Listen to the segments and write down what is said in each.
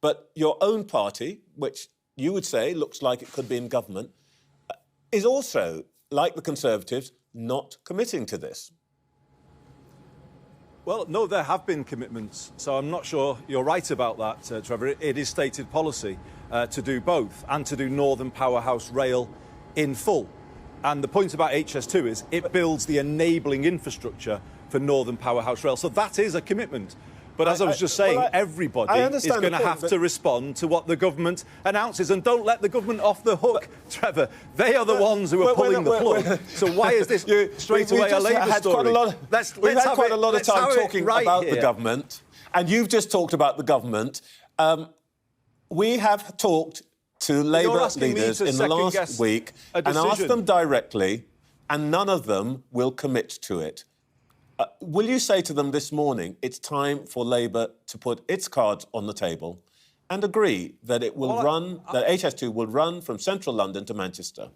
But your own party, which you would say looks like it could be in government, is also, like the Conservatives, not committing to this. Well, no, there have been commitments, so I'm not sure you're right about that, Trevor. It is stated policy to do both and to do Northern Powerhouse Rail in full. And the point about HS2 is it builds the enabling infrastructure for Northern Powerhouse Rail. So that is a commitment. But as I was just saying, everybody is going to have to respond to what the government announces. And don't let the government off the hook, Trevor. They are the ones who are pulling the plug. So why is this straight away a Labour story? We've had quite a lot of time talking about the government, and you've just talked about the government. We have talked to Labour leaders in the last week and asked them directly, and none of them will commit to it. Will you say to them this morning it's time for Labour to put its cards on the table and agree that it will that HS2 will run from central London to Manchester?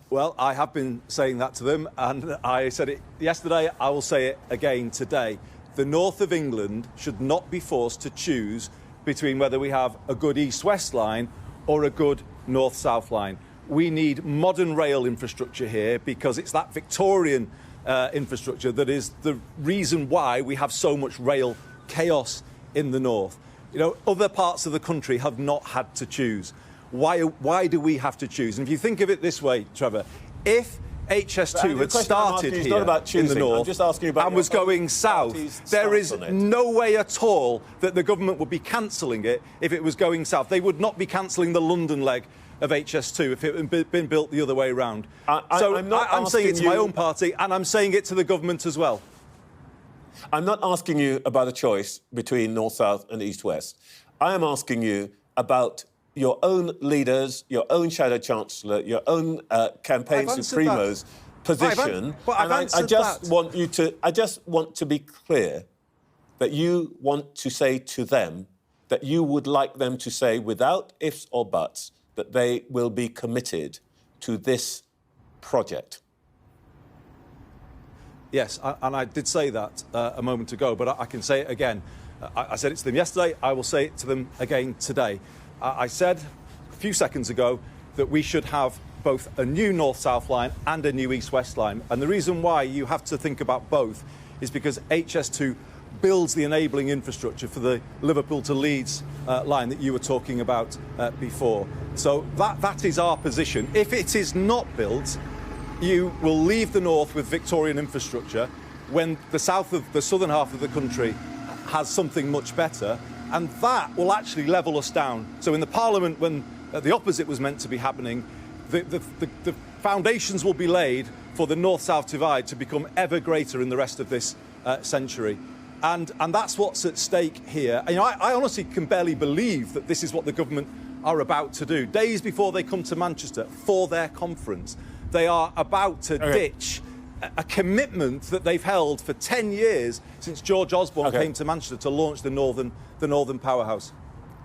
Well, I have been saying that to them, and I said it yesterday, I will say it again today. The north of England should not be forced to choose between whether we have a good east-west line or a good north-south line. We need modern rail infrastructure here because it's that Victorian infrastructure that is the reason why we have so much rail chaos in the north. You know, other parts of the country have not had to choose. Why do we have to choose? And if you think of it this way, Trevor, if HS2 had started here in the north and was going south, there is no way at all that the government would be cancelling it if it was going south. They would not be cancelling the London leg of HS2 if it had been built the other way round. I'm saying it to my own party, and I'm saying it to the government as well. I'm not asking you about a choice between north-south and east-west. I am asking you about your own leaders, your own Shadow Chancellor, your own campaign supremo's position. I just want to be clear that you want to say to them that you would like them to say, without ifs or buts, that they will be committed to this project. Yes, and I did say that a moment ago, but I can say it again. I said it to them yesterday, I will say it to them again today. I said a few seconds ago that we should have both a new north-south line and a new east-west line. And the reason why you have to think about both is because HS2 builds the enabling infrastructure for the Liverpool to Leeds line that you were talking about before. So that is our position. If it is not built, you will leave the north with Victorian infrastructure when the southern half of the country has something much better, and that will actually level us down. So in the Parliament, when the opposite was meant to be happening, the foundations will be laid for the north-south divide to become ever greater in the rest of this century. And that's what's at stake here. You know, I honestly can barely believe that this is what the government are about to do. Days before they come to Manchester for their conference, they are about to ditch a commitment that they've held for 10 years since George Osborne came to Manchester to launch the Northern Powerhouse.